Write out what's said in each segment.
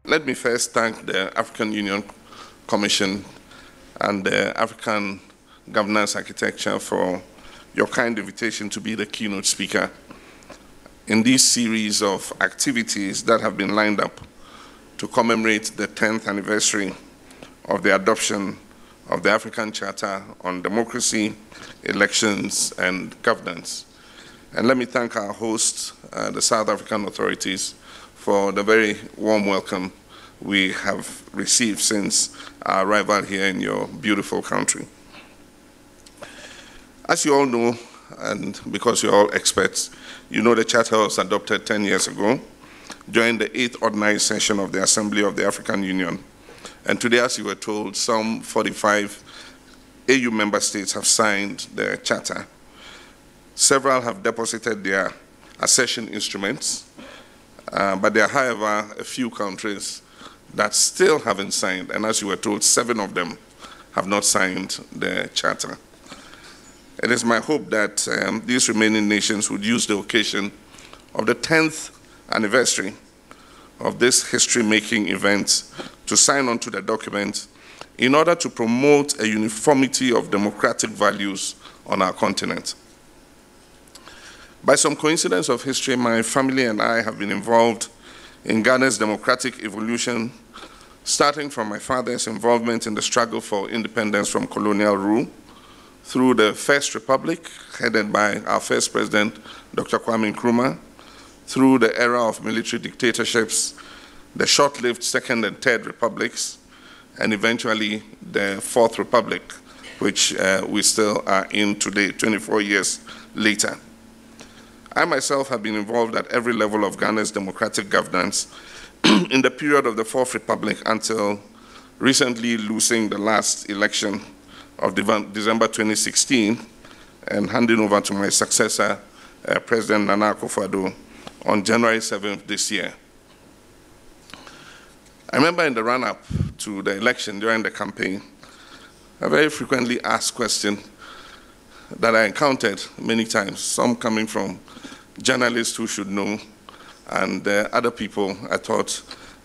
Let me first thank the African Union Commission and the African Governance Architecture for your kind invitation to be the keynote speaker in this series of activities that have been lined up to commemorate the 10th anniversary of the adoption of the African Charter on Democracy, Elections, and Governance. And let me thank our hosts, the South African authorities, for the very warm welcome we have received since our arrival here in your beautiful country. As you all know, and because you're all experts, you know the Charter was adopted 10 years ago during the 8th ordinary session of the Assembly of the African Union. And today, as you were told, some 45 AU member states have signed the Charter. Several have deposited their accession instruments, but there are, however, a few countries that still haven't signed, and as you were told, 7 of them have not signed the Charter. It is my hope that these remaining nations would use the occasion of the 10th anniversary of this history-making event to sign on to the document in order to promote a uniformity of democratic values on our continent. By some coincidence of history, my family and I have been involved in Ghana's democratic evolution, starting from my father's involvement in the struggle for independence from colonial rule, through the First Republic, headed by our first president, Dr. Kwame Nkrumah, through the era of military dictatorships, the short-lived Second and Third Republics, and eventually the Fourth Republic, which we still are in today, 24 years later. I myself have been involved at every level of Ghana's democratic governance in the period of the Fourth Republic until recently losing the last election of December 2016 and handing over to my successor, President Nana Akufo-Addo, on January 7th this year. I remember in the run-up to the election during the campaign, a very frequently asked question that I encountered many times, some coming from journalists who should know, and other people I thought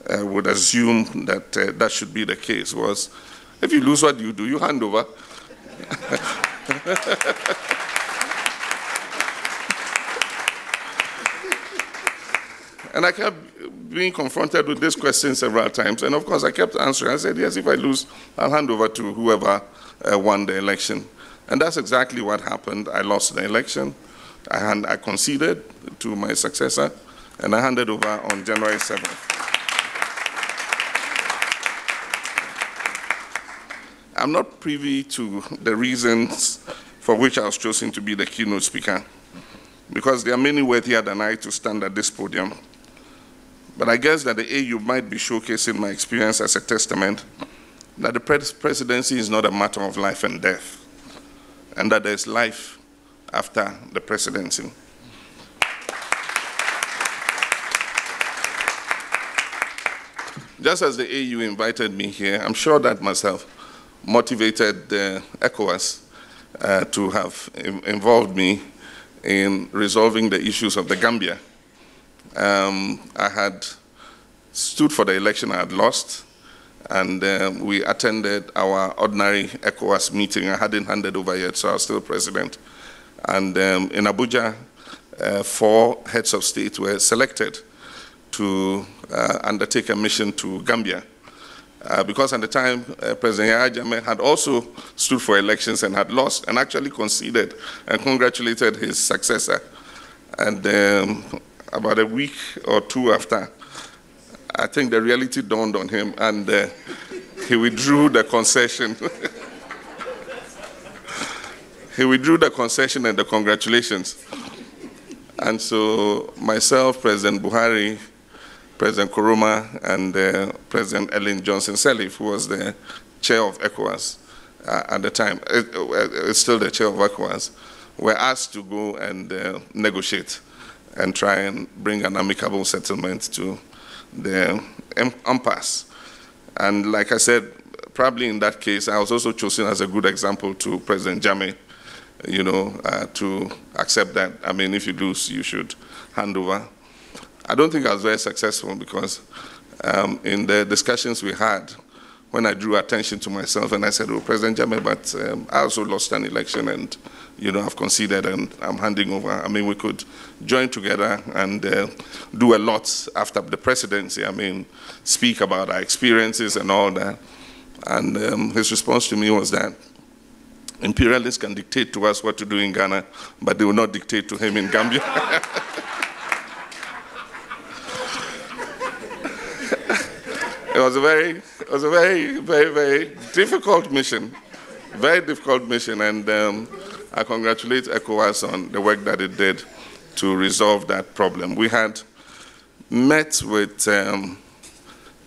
would assume that that should be the case, was, if you lose, what do? You hand over? And I kept being confronted with this question several times, and of course I kept answering. I said, yes, if I lose, I'll hand over to whoever won the election. And that's exactly what happened. I lost the election. I conceded to my successor, and I handed over on January 7th. I'm not privy to the reasons for which I was chosen to be the keynote speaker, because there are many worthier than I to stand at this podium. But I guess that the AU might be showcasing my experience as a testament that the presidency is not a matter of life and death, and that there's life after the presidency. Just as the AU invited me here, I'm sure that must have motivated the ECOWAS to have involved me in resolving the issues of the Gambia. I had stood for the election I had lost, and we attended our ordinary ECOWAS meeting. I hadn't handed over yet, so I was still president. And in Abuja, 4 heads of state were selected to undertake a mission to Gambia. Because at the time, President Yahya Jammeh had also stood for elections and had lost, and actually conceded and congratulated his successor. And about a week or 2 after, I think the reality dawned on him, and he withdrew the concession. He withdrew the concession and the congratulations. And so myself, President Buhari, President Koroma, and President Ellen Johnson Sirleaf, who was the chair of ECOWAS at the time, still the chair of ECOWAS, were asked to go and negotiate and try and bring an amicable settlement to the impasse. And like I said, probably in that case, I was also chosen as a good example to President Jammeh, you know, to accept that, I mean, if you lose, you should hand over. I don't think I was very successful because in the discussions we had, when I drew attention to myself and I said, oh, President Jammeh, but I also lost an election and, I've conceded and I'm handing over. I mean, we could join together and do a lot after the presidency. I mean, speak about our experiences and all that. And his response to me was that imperialists can dictate to us what to do in Ghana, but they will not dictate to him in Gambia. It was a very, very difficult mission. Very difficult mission, and I congratulate ECOWAS on the work that it did to resolve that problem. We had met with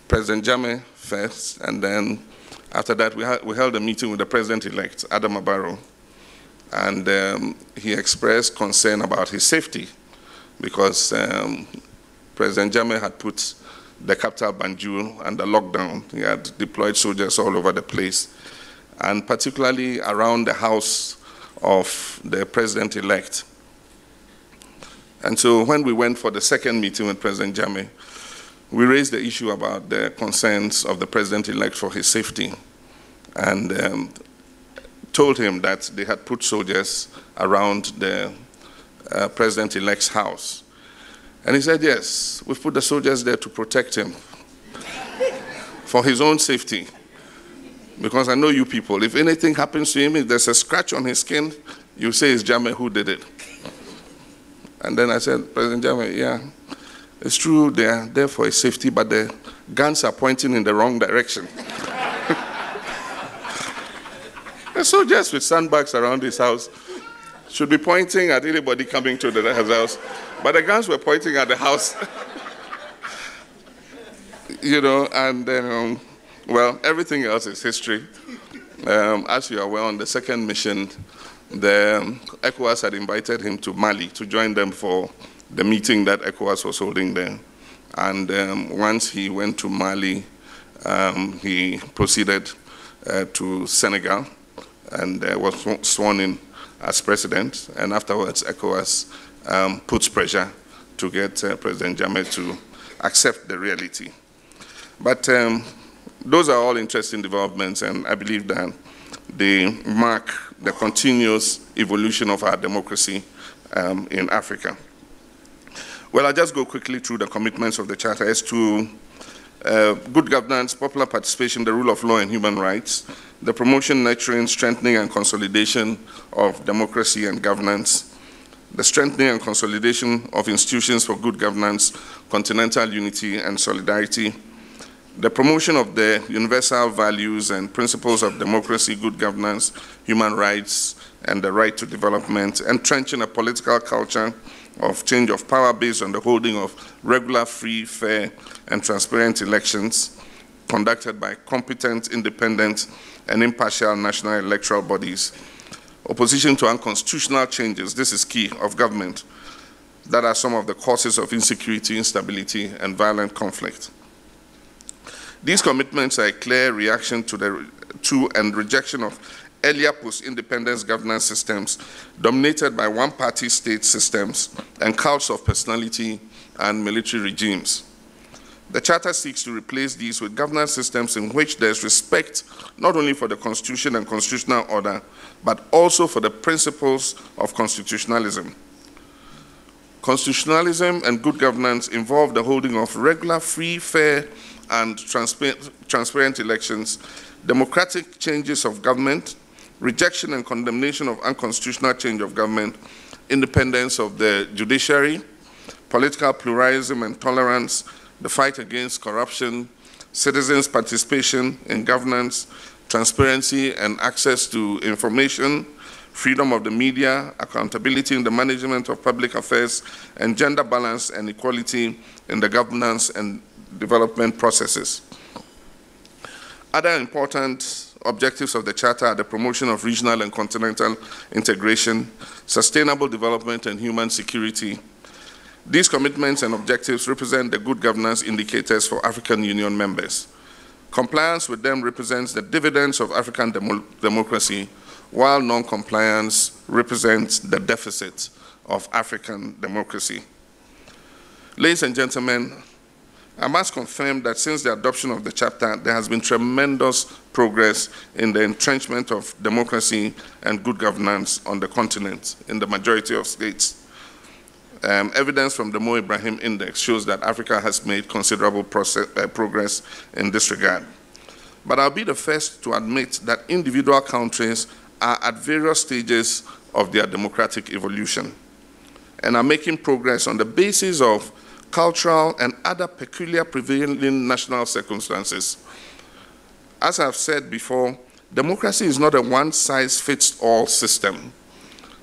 President Jammeh first, and then after that we held a meeting with the President-elect, Adama Barrow, and he expressed concern about his safety because President Jammeh had put the capital Banjul under lockdown. He had deployed soldiers all over the place, and particularly around the house of the President-elect. And so when we went for the second meeting with President Jammeh, we raised the issue about the concerns of the President-elect for his safety, and told him that they had put soldiers around the President-elect's house. And he said, yes, we've put the soldiers there to protect him for his own safety. Because I know you people, if anything happens to him, if there's a scratch on his skin, you say it's Jammeh who did it. And then I said, President Jammeh, yeah, it's true they are there for his safety, but the guns are pointing in the wrong direction. The soldiers with sandbags around his house should be pointing at anybody coming to the house, but the guns were pointing at the house. And well, everything else is history. As you are aware, on the second mission, the ECOWAS had invited him to Mali to join them for the meeting that ECOWAS was holding there. And once he went to Mali, he proceeded to Senegal and was sworn in as president. And afterwards, ECOWAS puts pressure to get President Jammeh to accept the reality. But those are all interesting developments, and I believe that they mark the continuous evolution of our democracy in Africa. Well, I'll just go quickly through the commitments of the Charter as to good governance, popular participation, the rule of law and human rights, the promotion, nurturing, strengthening, and consolidation of democracy and governance, the strengthening and consolidation of institutions for good governance, continental unity and solidarity, the promotion of the universal values and principles of democracy, good governance, human rights, and the right to development, entrenching a political culture of change of power based on the holding of regular, free, fair, and transparent elections conducted by competent, independent, and impartial national electoral bodies, opposition to unconstitutional changes, this is key, of government, that are some of the causes of insecurity, instability, and violent conflict. These commitments are a clear reaction to and rejection of earlier post-independence governance systems dominated by one-party state systems and cults of personality and military regimes. The Charter seeks to replace these with governance systems in which there is respect not only for the Constitution and constitutional order, but also for the principles of constitutionalism. Constitutionalism and good governance involve the holding of regular, free, fair, and transparent elections, democratic changes of government, rejection and condemnation of unconstitutional change of government, independence of the judiciary, political pluralism and tolerance, the fight against corruption, citizens' participation in governance, transparency and access to information, freedom of the media, accountability in the management of public affairs, and gender balance and equality in the governance and development processes. Other important objectives of the Charter are the promotion of regional and continental integration, sustainable development, and human security. These commitments and objectives represent the good governance indicators for African Union members. Compliance with them represents the dividends of African democracy, while non-compliance represents the deficit of African democracy. Ladies and gentlemen, I must confirm that since the adoption of the Charter, there has been tremendous progress in the entrenchment of democracy and good governance on the continent in the majority of states. Evidence from the Mo Ibrahim Index shows that Africa has made considerable progress in this regard. But I'll be the first to admit that individual countries are at various stages of their democratic evolution and are making progress on the basis of cultural and other peculiar prevailing national circumstances. As I've said before, democracy is not a one-size-fits-all system,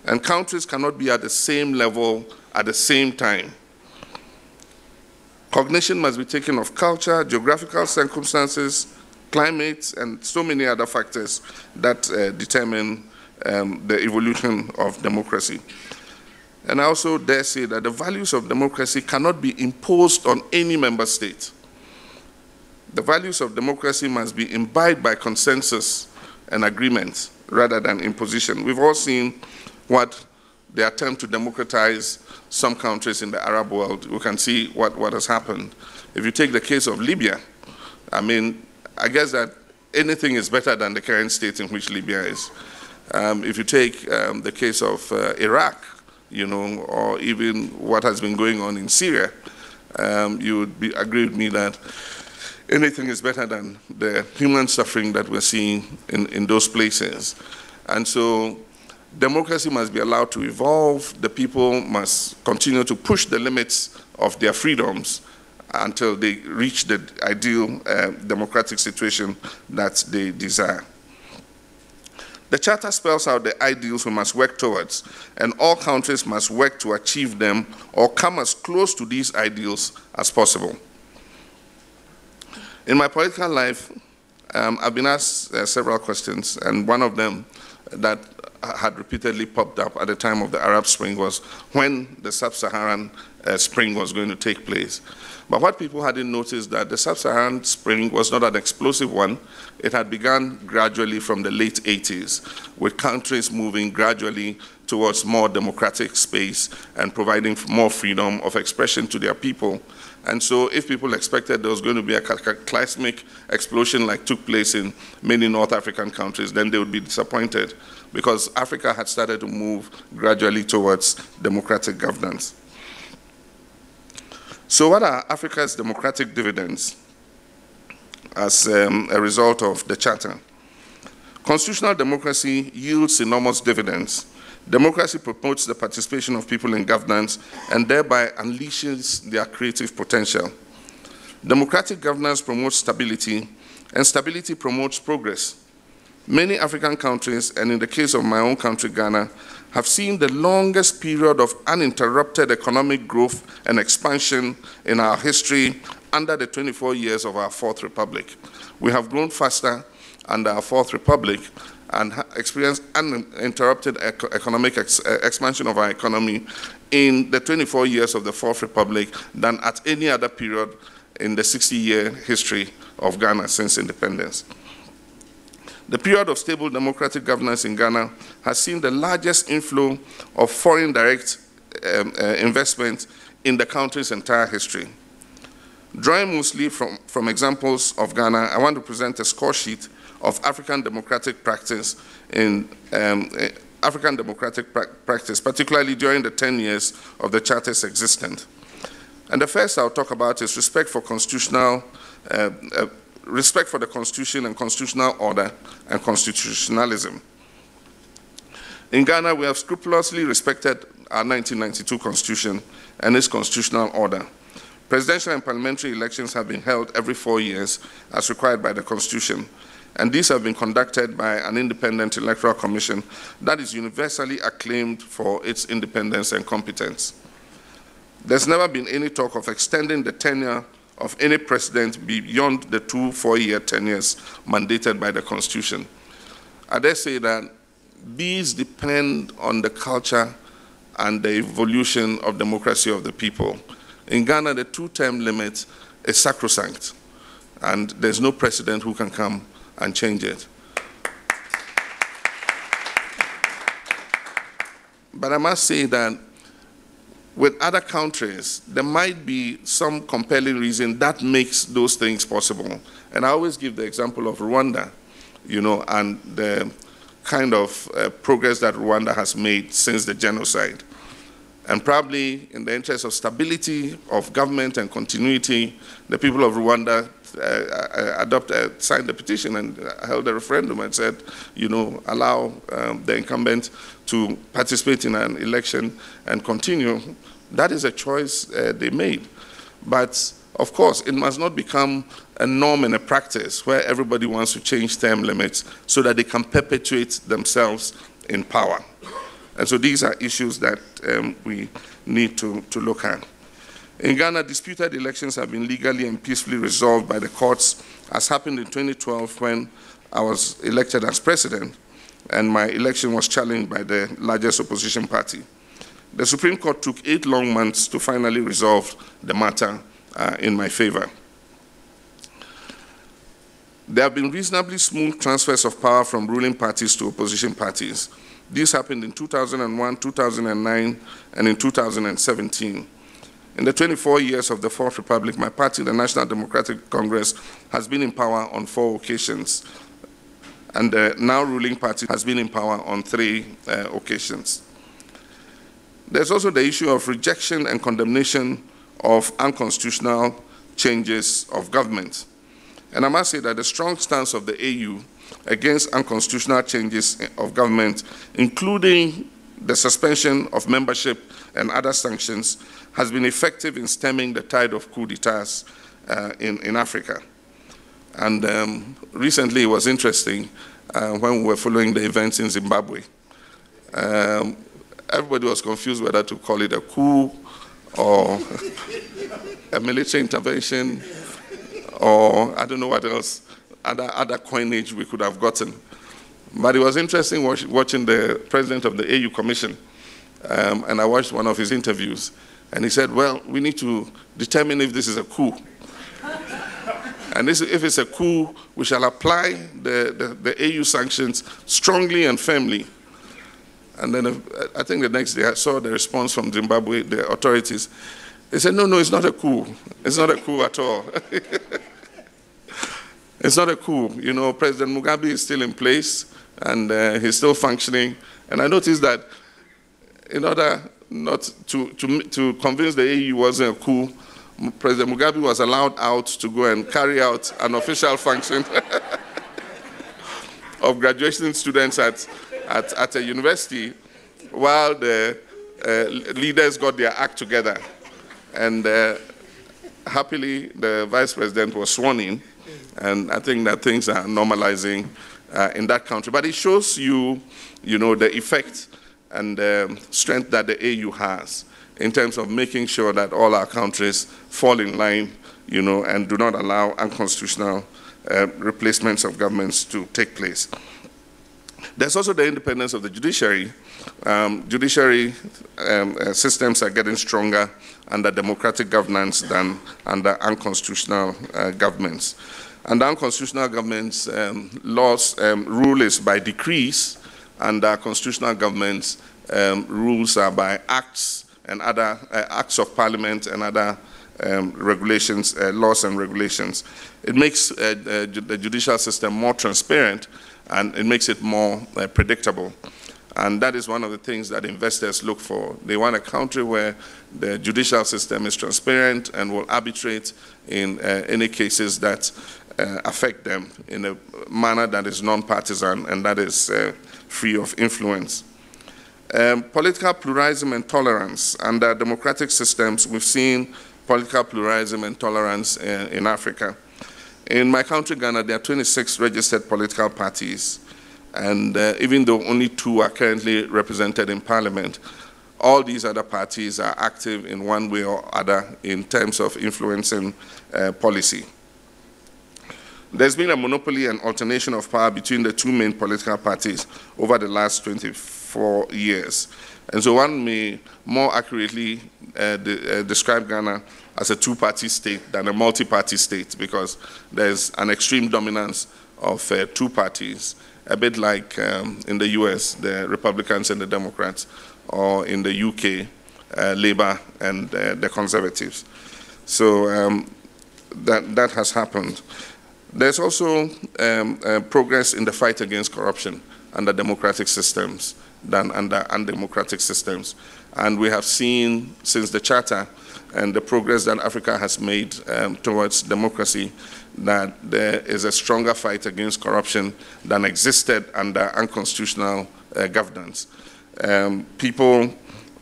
and countries cannot be at the same level at the same time. Cognition must be taken of culture, geographical circumstances, climate, and so many other factors that determine the evolution of democracy. And I also dare say that the values of democracy cannot be imposed on any member state. The values of democracy must be imbibed by consensus and agreement rather than imposition. We've all seen what the attempt to democratize some countries in the Arab world. We can see what has happened. If you take the case of Libya, I mean, I guess that anything is better than the current state in which Libya is. If you take the case of Iraq, you know, or even what has been going on in Syria, you would agree with me that anything is better than the human suffering that we're seeing in those places. And so democracy must be allowed to evolve. The people must continue to push the limits of their freedoms until they reach the ideal democratic situation that they desire. The Charter spells out the ideals we must work towards, and all countries must work to achieve them or come as close to these ideals as possible. In my political life, I've been asked several questions, and one of them that had repeatedly popped up at the time of the Arab Spring was when the Sub-Saharan Spring was going to take place. But what people hadn't noticed that the Sub-Saharan Spring was not an explosive one. It had begun gradually from the late 80s, with countries moving gradually towards more democratic space and providing more freedom of expression to their people. And so if people expected there was going to be a cataclysmic explosion like took place in many North African countries, then they would be disappointed, because Africa had started to move gradually towards democratic governance. So what are Africa's democratic dividends as a result of the Charter? Constitutional democracy yields enormous dividends. Democracy promotes the participation of people in governance and thereby unleashes their creative potential. Democratic governance promotes stability, and stability promotes progress. Many African countries, and in the case of my own country, Ghana, have seen the longest period of uninterrupted economic growth and expansion in our history under the 24 years of our Fourth Republic. We have grown faster under our Fourth Republic and experienced uninterrupted economic expansion of our economy in the 24 years of the Fourth Republic than at any other period in the 60-year history of Ghana since independence. The period of stable democratic governance in Ghana has seen the largest inflow of foreign direct investment in the country's entire history. Drawing mostly from examples of Ghana, I want to present a score sheet of African democratic practice particularly during the 10 years of the Charter's existence. And the first I'll talk about is respect for the Constitution and constitutional order and constitutionalism. In Ghana, we have scrupulously respected our 1992 Constitution and its constitutional order. Presidential and parliamentary elections have been held every 4 years as required by the Constitution, and these have been conducted by an independent electoral commission that is universally acclaimed for its independence and competence. There's never been any talk of extending the tenure of any president beyond the 2 4-year tenures mandated by the Constitution. I dare say that these depend on the culture and the evolution of democracy of the people. In Ghana, the 2-term limit is sacrosanct, and there's no president who can come and change it. But I must say that with other countries, there might be some compelling reason that makes those things possible. And I always give the example of Rwanda, you know, and the kind of progress that Rwanda has made since the genocide. And probably in the interest of stability of government and continuity, the people of Rwanda signed the petition and held a referendum and said, you know, allow the incumbent to participate in an election and continue. That is a choice they made. But of course, it must not become a norm and a practice where everybody wants to change term limits so that they can perpetuate themselves in power. And so these are issues that we need to look at. In Ghana, disputed elections have been legally and peacefully resolved by the courts, as happened in 2012 when I was elected as president, and my election was challenged by the largest opposition party. The Supreme Court took 8 long months to finally resolve the matter in my favor. There have been reasonably smooth transfers of power from ruling parties to opposition parties. This happened in 2001, 2009, and in 2017. In the 24 years of the Fourth Republic, my party, the National Democratic Congress, has been in power on 4 occasions, and the now ruling party has been in power on 3 occasions. There's also the issue of rejection and condemnation of unconstitutional changes of government. And I must say that the strong stance of the AU against unconstitutional changes of government, including the suspension of membership and other sanctions, has been effective in stemming the tide of coup d'etats in Africa. And recently it was interesting when we were following the events in Zimbabwe. Everybody was confused whether to call it a coup or a military intervention, or I don't know what else, other coinage we could have gotten. But it was interesting watching the president of the AU Commission, and I watched one of his interviews, and he said, well, we need to determine if this is a coup. And if it's a coup, we shall apply the AU sanctions strongly and firmly. And then I think the next day I saw the response from Zimbabwe, the authorities. They said, no, it's not a coup. It's not a coup at all. It's not a coup. You know, President Mugabe is still in place, and he's still functioning. And I noticed that in order not to convince the AU wasn't a coup, President Mugabe was allowed out to go and carry out an official function of graduating students at a university while the leaders got their act together. And happily, the vice president was sworn in, and I think that things are normalizing in that country. But it shows you, the effect and strength that the AU has in terms of making sure that all our countries fall in line, and do not allow unconstitutional replacements of governments to take place. There's also the independence of the judiciary. Judiciary systems are getting stronger under democratic governance than under unconstitutional governments. Under unconstitutional governments, laws rule is by decrees, and constitutional governments rules are by acts and other acts of parliament and other regulations, laws and regulations. It makes the judicial system more transparent, and it makes it more predictable. And that is one of the things that investors look for. They want a country where the judicial system is transparent and will arbitrate in any cases that affect them in a manner that is non-partisan and that is free of influence. Political pluralism and tolerance. Under democratic systems, we've seen political pluralism and tolerance in Africa. In my country, Ghana, there are 26 registered political parties. And even though only 2 are currently represented in parliament, all these other parties are active in one way or other in terms of influencing policy. There's been a monopoly and alternation of power between the 2 main political parties over the last 24 years. And so one may more accurately describe Ghana as a 2-party state than a multi-party state, because there's an extreme dominance of 2 parties, a bit like in the US, the Republicans and the Democrats, or in the UK, Labour and the Conservatives. So that has happened. There's also progress in the fight against corruption under democratic systems than under undemocratic systems. And we have seen since the Charter and the progress that Africa has made towards democracy that there is a stronger fight against corruption than existed under unconstitutional governance. People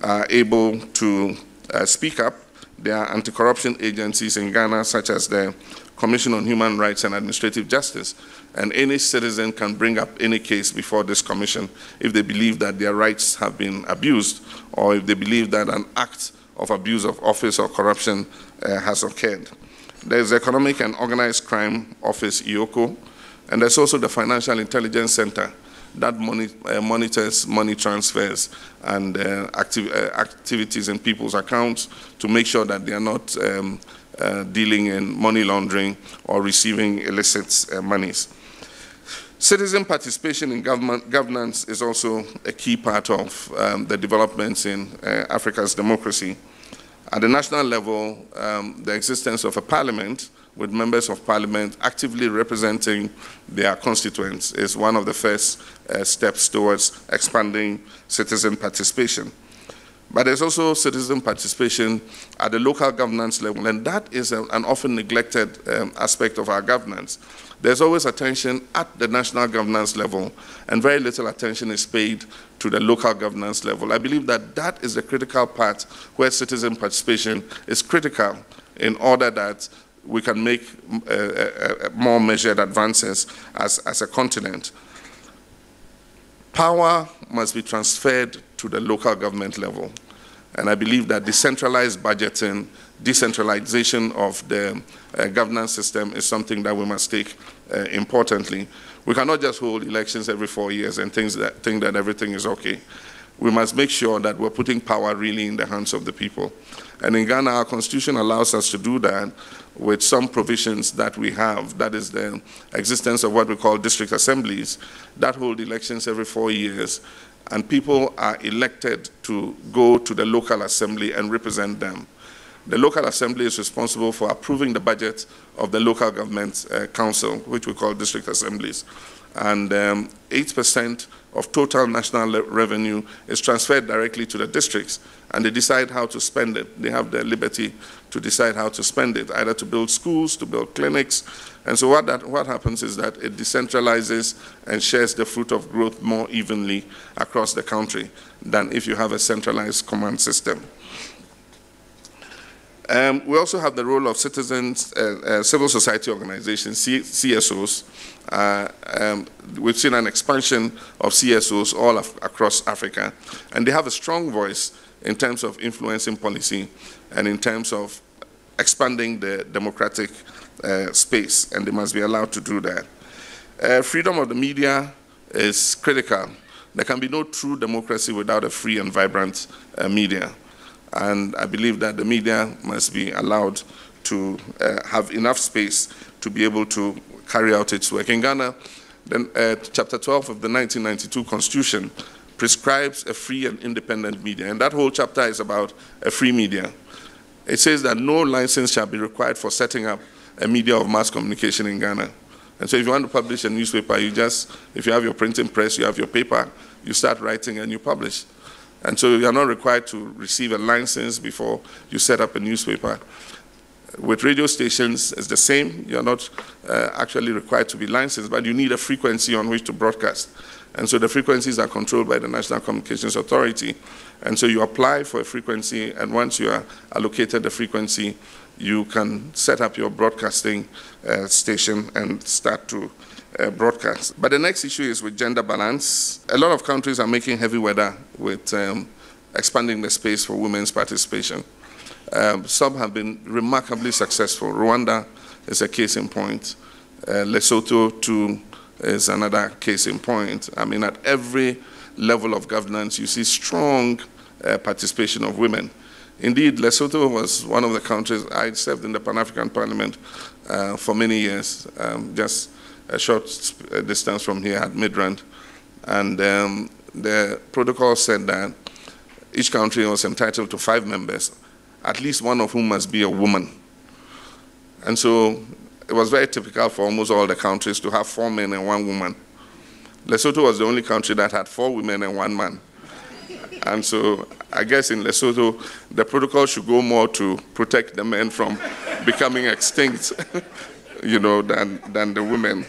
are able to speak up. There are anti-corruption agencies in Ghana, such as the Commission on Human Rights and Administrative Justice, and any citizen can bring up any case before this commission if they believe that their rights have been abused, or if they believe that an act of abuse of office or corruption has occurred. There's the Economic and Organized Crime Office, EOCO, and there's also the Financial Intelligence Center that monitors money transfers and activities in people's accounts to make sure that they are not dealing in money laundering or receiving illicit monies. Citizen participation in governance is also a key part of the developments in Africa's democracy. At the national level, the existence of a parliament with members of parliament actively representing their constituents is one of the first steps towards expanding citizen participation. But there's also citizen participation at the local governance level, and that is an often neglected aspect of our governance. There's always attention at the national governance level, and very little attention is paid to the local governance level. I believe that that is the critical part where citizen participation is critical in order that we can make more measured advances as a continent. Power must be transferred to the local government level. And I believe that decentralized budgeting, decentralization of the governance system is something that we must take importantly. We cannot just hold elections every 4 years and think that everything is okay. We must make sure that we're putting power really in the hands of the people. And in Ghana, our constitution allows us to do that with some provisions that we have. That is the existence of what we call district assemblies that hold elections every 4 years. And people are elected to go to the local assembly and represent them. The local assembly is responsible for approving the budget of the local government council, which we call district assemblies. And 8% of total national revenue is transferred directly to the districts, and they decide how to spend it. They have the liberty to decide how to spend it, either to build schools, to build clinics. And so what happens is that it decentralizes and shares the fruit of growth more evenly across the country than if you have a centralized command system. We also have the role of citizens, civil society organizations, CSOs. We've seen an expansion of CSOs all across Africa, and they have a strong voice in terms of influencing policy and in terms of expanding the democratic space, and they must be allowed to do that. Freedom of the media is critical. There can be no true democracy without a free and vibrant media. And I believe that the media must be allowed to have enough space to be able to carry out its work. In Ghana, Chapter 12 of the 1992 Constitution prescribes a free and independent media, and that whole chapter is about a free media. It says that no license shall be required for setting up a media of mass communication in Ghana. And so if you want to publish a newspaper, if you have your printing press, you have your paper, you start writing and you publish. And so you are not required to receive a license before you set up a newspaper. With radio stations, it's the same. You are not actually required to be licensed, but you need a frequency on which to broadcast. And so the frequencies are controlled by the National Communications Authority. And so you apply for a frequency, and once you are allocated the frequency, you can set up your broadcasting station and start to broadcast. But the next issue is with gender balance. A lot of countries are making heavy weather with expanding the space for women's participation. Some have been remarkably successful. Rwanda is a case in point. Lesotho, too, is another case in point. I mean, at every level of governance, you see strong participation of women. Indeed, Lesotho was one of the countries. I served in the Pan-African Parliament for many years, just a short distance from here at Midrand. And the protocol said that each country was entitled to 5 members, at least one of whom must be a woman. And so it was very typical for almost all the countries to have 4 men and 1 woman. Lesotho was the only country that had 4 women and 1 man. And so I guess in Lesotho, the protocol should go more to protect the men from becoming extinct, you know, than the women.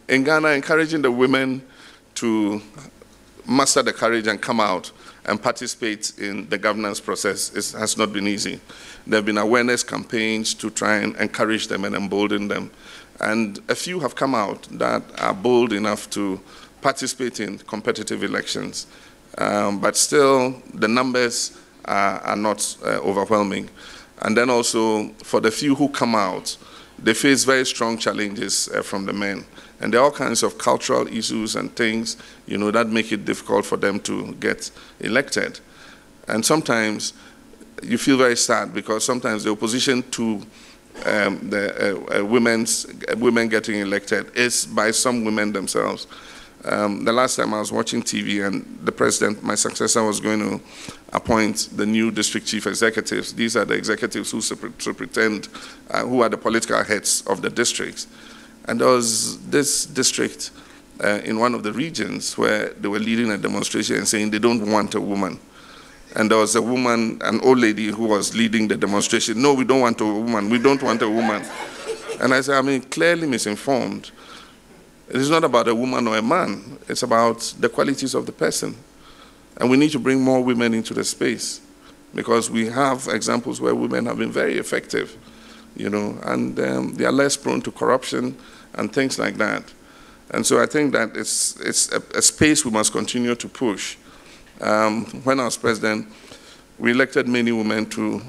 In Ghana, encouraging the women to muster the courage and come out and participate in the governance process has not been easy. There have been awareness campaigns to try and encourage them and embolden them. And a few have come out that are bold enough to participate in competitive elections. But still, the numbers are not overwhelming. And then also, for the few who come out, they face very strong challenges from the men. And there are all kinds of cultural issues and things, you know, that make it difficult for them to get elected. And sometimes you feel very sad because sometimes the opposition to women getting elected is by some women themselves. The last time I was watching TV and the president, my successor, was going to appoint the new district chief executives. These are the executives who pretend, who are the political heads of the districts. And there was this district in one of the regions where they were leading a demonstration and saying they don't want a woman. And there was a woman, an old lady, who was leading the demonstration. No, we don't want a woman. We don't want a woman. And I said, I mean, clearly misinformed. It is not about a woman or a man. It's about the qualities of the person. And we need to bring more women into the space because we have examples where women have been very effective, you know, and they are less prone to corruption and things like that. And so I think that it's a space we must continue to push. When I was president, we elected many women to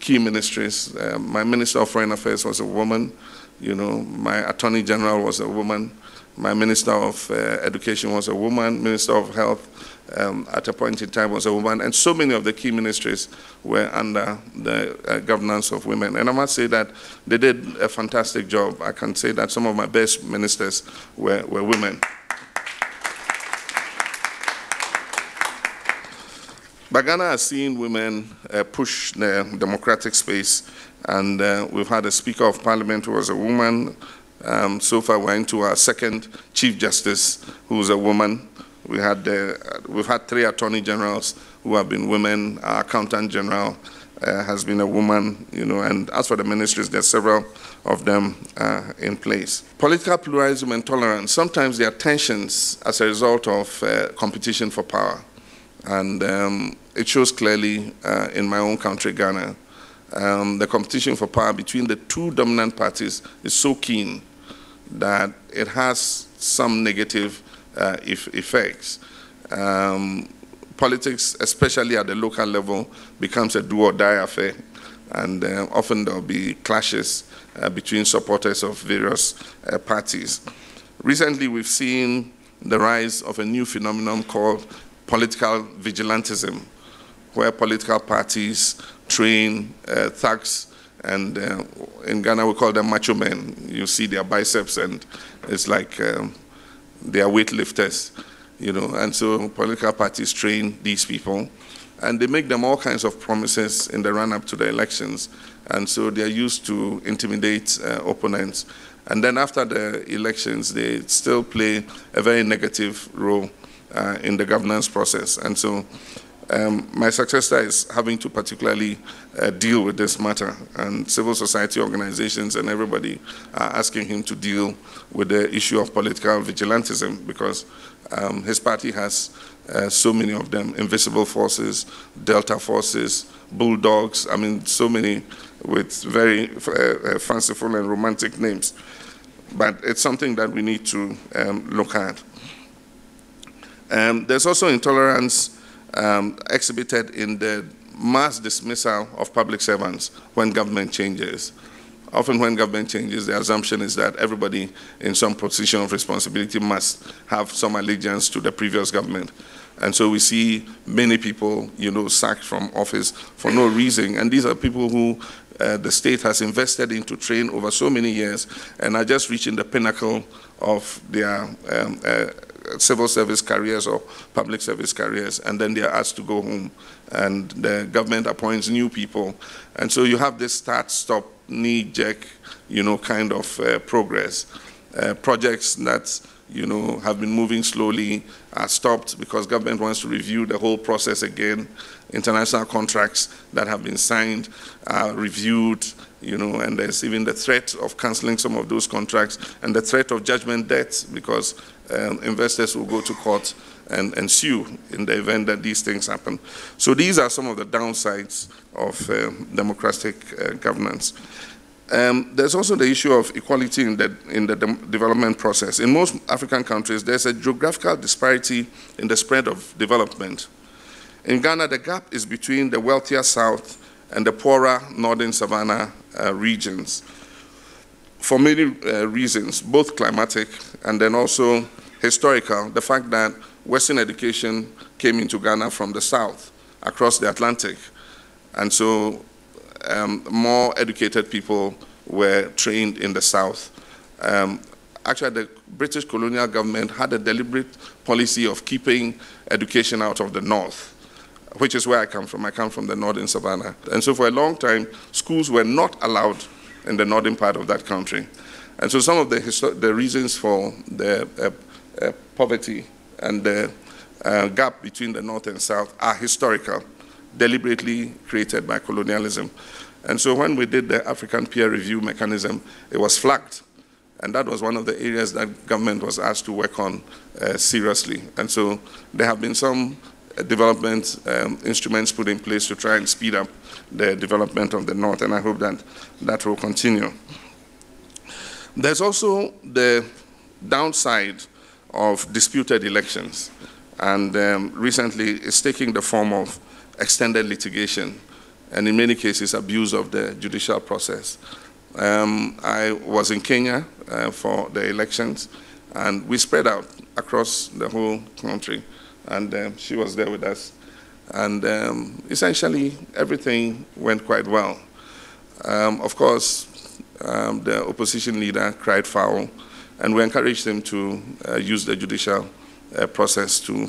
key ministries. My Minister of Foreign Affairs was a woman. You know, my Attorney General was a woman. My Minister of Education was a woman. Minister of Health at a point in time was a woman. And so many of the key ministries were under the governance of women. And I must say that they did a fantastic job. I can say that some of my best ministers were women. But Ghana has seen women push the democratic space, and we've had a Speaker of Parliament who was a woman. So far, we're into our 2nd Chief Justice, who's a woman. We've had 3 Attorney Generals who have been women. Our Accountant General has been a woman, you know, and as for the ministries, there's several of them in place. Political pluralism and tolerance, sometimes there are tensions as a result of competition for power. And it shows clearly in my own country, Ghana. The competition for power between the 2 dominant parties is so keen that it has some negative effects. Politics, especially at the local level, becomes a do-or-die affair. And often there will be clashes between supporters of various parties. Recently, we've seen the rise of a new phenomenon called political vigilantism, where political parties train thugs, and in Ghana we call them macho men. You see their biceps and it's like they are weightlifters, you know, and so political parties train these people and they make them all kinds of promises in the run-up to the elections, and so they're used to intimidate opponents. And then after the elections, they still play a very negative role in the governance process. And so my successor is having to particularly deal with this matter, and civil society organizations and everybody are asking him to deal with the issue of political vigilantism because his party has so many of them: invisible forces, delta forces, bulldogs, I mean so many with very fanciful and romantic names. But it's something that we need to look at. There's also intolerance exhibited in the mass dismissal of public servants when government changes. Often when government changes, the assumption is that everybody in some position of responsibility must have some allegiance to the previous government. And so we see many people, you know, sacked from office for no reason. And these are people who the state has invested in to train over so many years and are just reaching the pinnacle of their civil service careers or public service careers, and then they are asked to go home, and the government appoints new people. And so you have this start-stop, knee-jerk, kind of progress. Projects that, have been moving slowly are stopped because government wants to review the whole process again. International contracts that have been signed are reviewed, and there's even the threat of canceling some of those contracts and the threat of judgment debts because investors will go to court and sue in the event that these things happen. So these are some of the downsides of democratic governance. There's also the issue of equality in the development process. In most African countries, there's a geographical disparity in the spread of development. In Ghana, the gap is between the wealthier south and the poorer northern savanna regions for many reasons, both climatic and then also historical. The fact that Western education came into Ghana from the south across the Atlantic, and so more educated people were trained in the south. Actually, the British colonial government had a deliberate policy of keeping education out of the north, which is where I come from. I come from the northern savannah. And so for a long time, schools were not allowed in the northern part of that country. And so some of the reasons for the poverty and the gap between the north and south are historical, deliberately created by colonialism. And so when we did the African peer review mechanism, it was flagged. And that was one of the areas that government was asked to work on seriously. And so there have been some development instruments put in place to try and speed up the development of the north, and I hope that that will continue. There's also the downside of disputed elections, and recently it's taking the form of extended litigation, and in many cases abuse of the judicial process. I was in Kenya for the elections, and we spread out across the whole country, and she was there with us. And essentially, everything went quite well. Of course, the opposition leader cried foul, and we encouraged him to use the judicial process to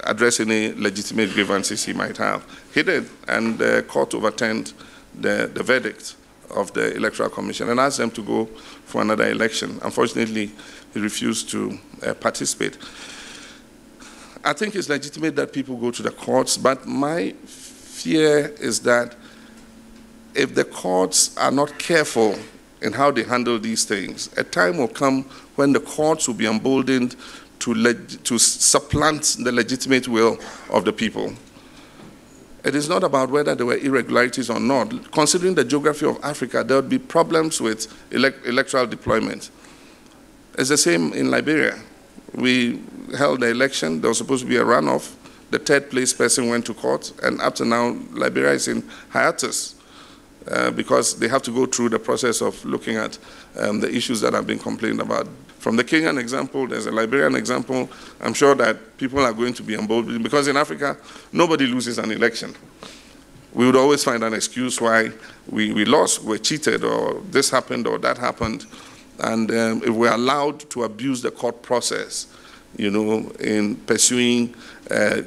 address any legitimate grievances he might have. He did, and the court overturned the verdict of the Electoral Commission and asked them to go for another election. Unfortunately, he refused to participate. I think it's legitimate that people go to the courts, but my fear is that if the courts are not careful in how they handle these things, a time will come when the courts will be emboldened to supplant the legitimate will of the people. It is not about whether there were irregularities or not. Considering the geography of Africa, there would be problems with electoral deployment. It's the same in Liberia. We held the election. There was supposed to be a runoff. The third place person went to court, and up to now, Liberia is in hiatus because they have to go through the process of looking at the issues that have been complained about. From the Kenyan example, there's a Liberian example. I'm sure that people are going to be emboldened because in Africa, nobody loses an election. We would always find an excuse why we lost, we're cheated, or this happened, or that happened. And if we're allowed to abuse the court process, in pursuing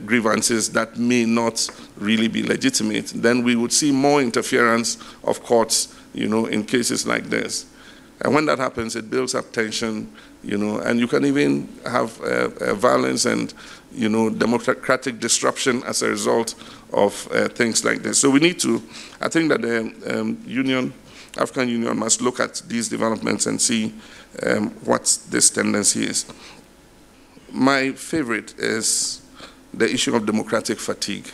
grievances that may not really be legitimate, then we would see more interference of courts, in cases like this. And when that happens, it builds up tension, and you can even have violence and, democratic disruption as a result of things like this. So we need to, I think that the African Union must look at these developments and see what this tendency is. My favorite is the issue of democratic fatigue.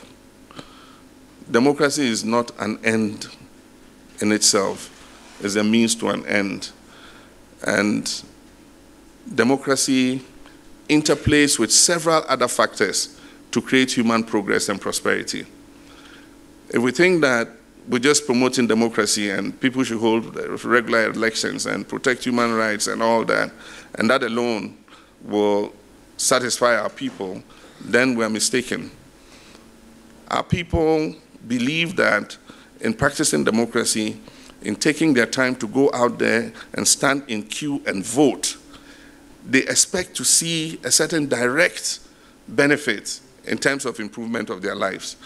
Democracy is not an end in itself. It's a means to an end. And democracy interplays with several other factors to create human progress and prosperity. If we think that we're just promoting democracy and people should hold regular elections and protect human rights and all that, and that alone will satisfy our people, then we're mistaken. Our people believe that in practicing democracy, in taking their time to go out there and stand in queue and vote, they expect to see a certain direct benefit in terms of improvement of their lives.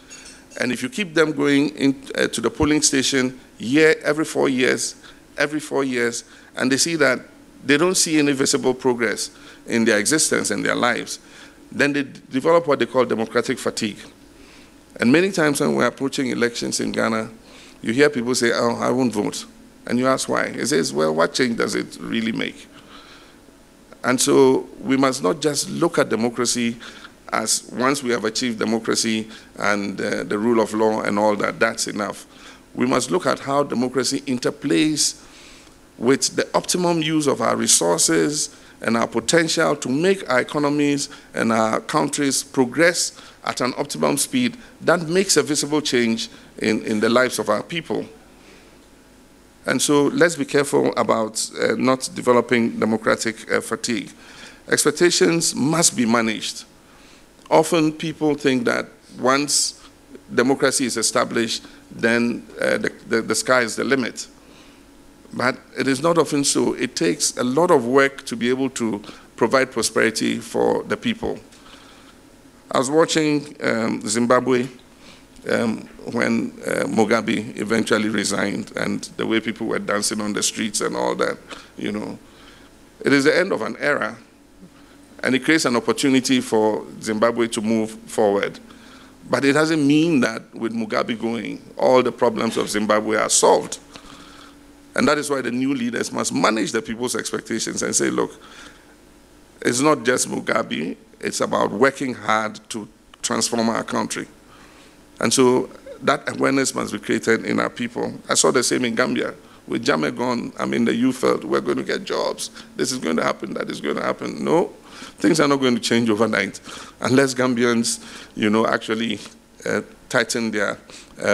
And if you keep them going to the polling station every 4 years, and they see that they don't see any visible progress in their existence and their lives, then they develop what they call democratic fatigue. And many times when we're approaching elections in Ghana, you hear people say, oh, I won't vote. And you ask why. He says, well, what change does it really make? And so we must not just look at democracy as once we have achieved democracy and the rule of law and all that, that's enough. We must look at how democracy interplays with the optimum use of our resources and our potential to make our economies and our countries progress at an optimum speed that makes a visible change in the lives of our people. And so let's be careful about not developing democratic fatigue. Expectations must be managed. Often people think that once democracy is established, then the sky is the limit. But it is not often so. It takes a lot of work to be able to provide prosperity for the people. I was watching Zimbabwe when Mugabe eventually resigned, and the way people were dancing on the streets and all that, you know. It is the end of an era, and it creates an opportunity for Zimbabwe to move forward. But it doesn't mean that with Mugabe going, all the problems of Zimbabwe are solved. And that is why the new leaders must manage the people's expectations and say, look, it's not just Mugabe, it's about working hard to transform our country. And so that awareness must be created in our people. I saw the same in Gambia. With Jammeh gone, I mean, the youth felt we're going to get jobs. This is going to happen, that is going to happen. No, things are not going to change overnight unless Gambians, you know, actually tighten their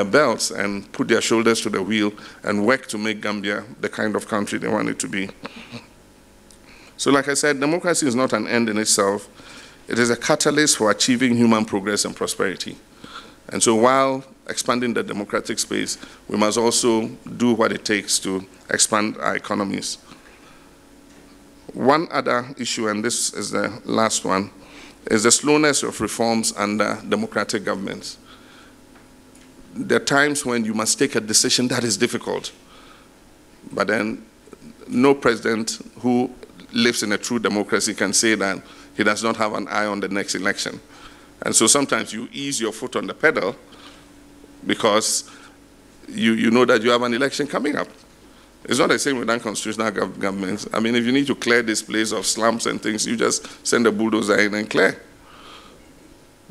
belts and put their shoulders to the wheel and work to make Gambia the kind of country they want it to be. So like I said, democracy is not an end in itself. It is a catalyst for achieving human progress and prosperity. And so while expanding the democratic space, we must also do what it takes to expand our economies. One other issue, and this is the last one, is the slowness of reforms under democratic governments. There are times when you must take a decision that is difficult, but then no president who lives in a true democracy can say that he does not have an eye on the next election. And so sometimes you ease your foot on the pedal because you know that you have an election coming up. It's not the same with unconstitutional governments. I mean, if you need to clear this place of slums and things, you just send a bulldozer in and clear.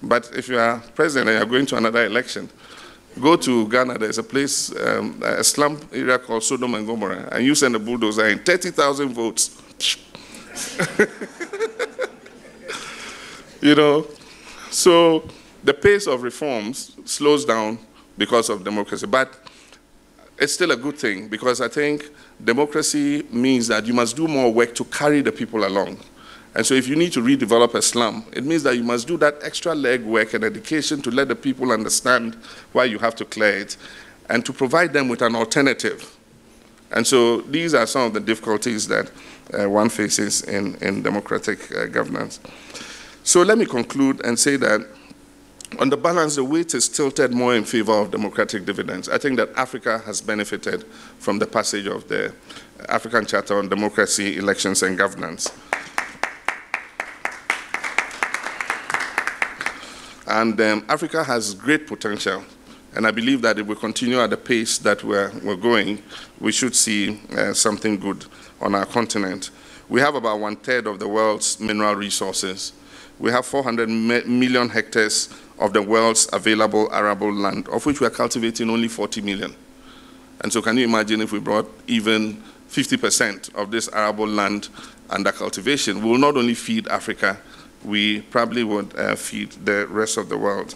But if you are president and you're going to another election, go to Ghana, there's a place, a slum area called Sodom and Gomorrah, and you send a bulldozer in, 30,000 votes. You know, so the pace of reforms slows down because of democracy, but it's still a good thing because I think democracy means that you must do more work to carry the people along. And so if you need to redevelop a slum, it means that you must do that extra leg work and education to let the people understand why you have to clear it and to provide them with an alternative. And so these are some of the difficulties that one faces in democratic governance. So let me conclude and say that on the balance, the weight is tilted more in favor of democratic dividends. I think that Africa has benefited from the passage of the African Charter on Democracy, Elections, and Governance. And Africa has great potential. And I believe that if we continue at the pace that we're going, we should see something good on our continent. We have about 1/3 of the world's mineral resources. We have 400 million hectares of the world's available arable land, of which we are cultivating only 40 million. And so can you imagine if we brought even 50% of this arable land under cultivation? We will not only feed Africa, we probably would feed the rest of the world.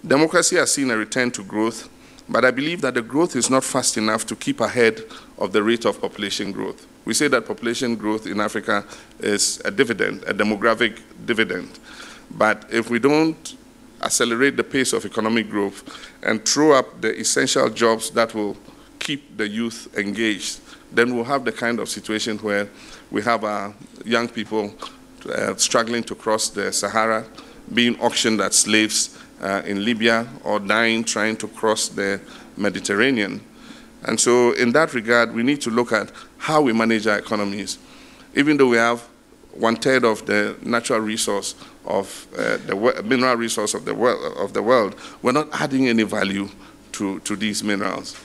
Democracy has seen a return to growth, but I believe that the growth is not fast enough to keep ahead of the rate of population growth. We say that population growth in Africa is a dividend, a demographic dividend. But if we don't accelerate the pace of economic growth and throw up the essential jobs that will keep the youth engaged, then we'll have the kind of situation where we have our young people struggling to cross the Sahara, being auctioned as slaves in Libya, or dying trying to cross the Mediterranean. And so in that regard, we need to look at how we manage our economies. Even though we have 1/3 of the natural resource of the mineral resource of the world, we're not adding any value to these minerals.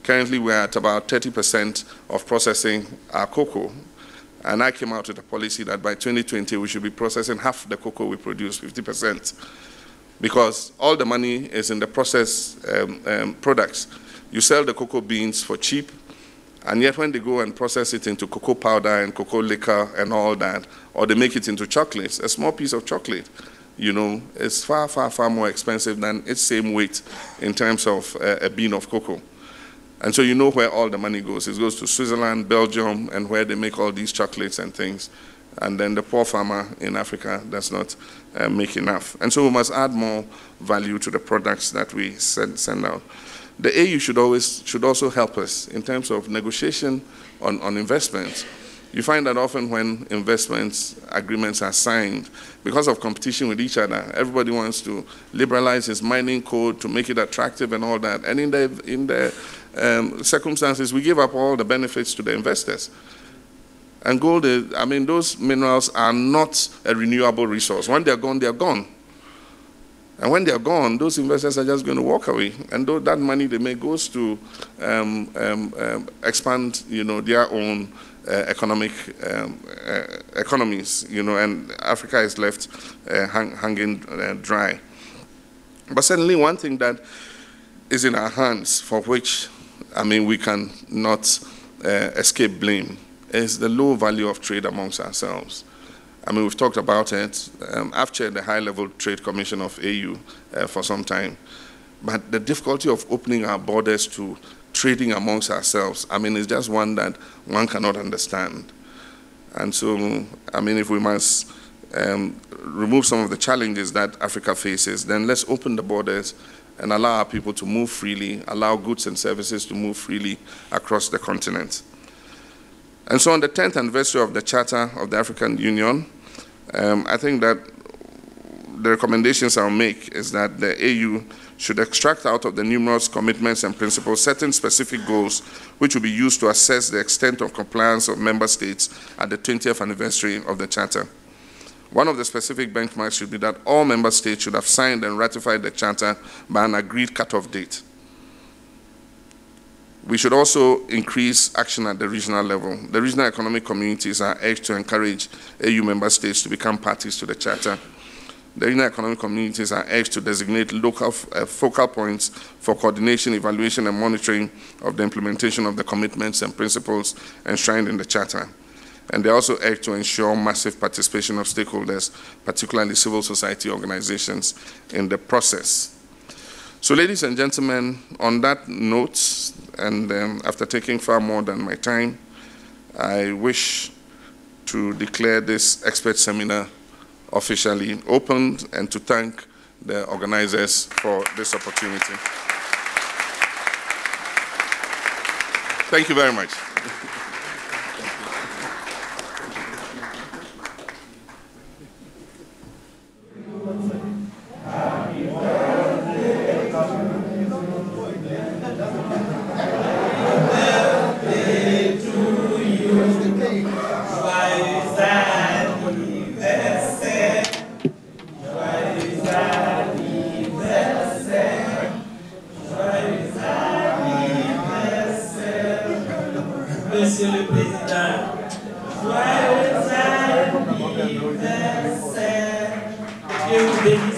Currently, we're at about 30% of processing our cocoa. And I came out with a policy that by 2020, we should be processing half the cocoa we produce, 50%. Because all the money is in the processed products. You sell the cocoa beans for cheap, and yet when they go and process it into cocoa powder and cocoa liquor and all that, or they make it into chocolates, a small piece of chocolate, you know, is far, far, far more expensive than its same weight in terms of a bean of cocoa. And so you know where all the money goes. It goes to Switzerland, Belgium, and where they make all these chocolates and things. And then the poor farmer in Africa does not make enough. And so we must add more value to the products that we send out. The AU should also help us in terms of negotiation on investments. You find that often when investments agreements are signed, because of competition with each other, everybody wants to liberalize his mining code to make it attractive and all that. And in the circumstances, we give up all the benefits to the investors. And gold is, I mean, those minerals are not a renewable resource. When they're gone, they're gone. And when they're gone, those investors are just going to walk away. And that money they make goes to expand, you know, their own economies, you know, and Africa is left hanging dry. But certainly one thing that is in our hands, for which, I mean, we can not escape blame, is the low value of trade amongst ourselves. I mean, we've talked about it. I've chaired the High-Level Trade Commission of AU for some time. But the difficulty of opening our borders to trading amongst ourselves, I mean, it's just one that one cannot understand. And so, I mean, if we must remove some of the challenges that Africa faces, then let's open the borders and allow our people to move freely, allow goods and services to move freely across the continent. And so on the 10th anniversary of the Charter of the African Union, I think that the recommendations I'll make is that the AU should extract out of the numerous commitments and principles certain specific goals which will be used to assess the extent of compliance of member states at the 20th anniversary of the Charter. One of the specific benchmarks should be that all member states should have signed and ratified the Charter by an agreed cutoff date. We should also increase action at the regional level. The regional economic communities are urged to encourage AU member states to become parties to the Charter. The regional economic communities are urged to designate local focal points for coordination, evaluation, and monitoring of the implementation of the commitments and principles enshrined in the Charter. And they also urged to ensure massive participation of stakeholders, particularly civil society organizations, in the process. So, ladies and gentlemen, on that note, and after taking far more than my time, I wish to declare this expert seminar officially opened and to thank the organizers for this opportunity. Thank you very much. Monsieur le Président, joyeux anniversaire, Dieu vous bénisse.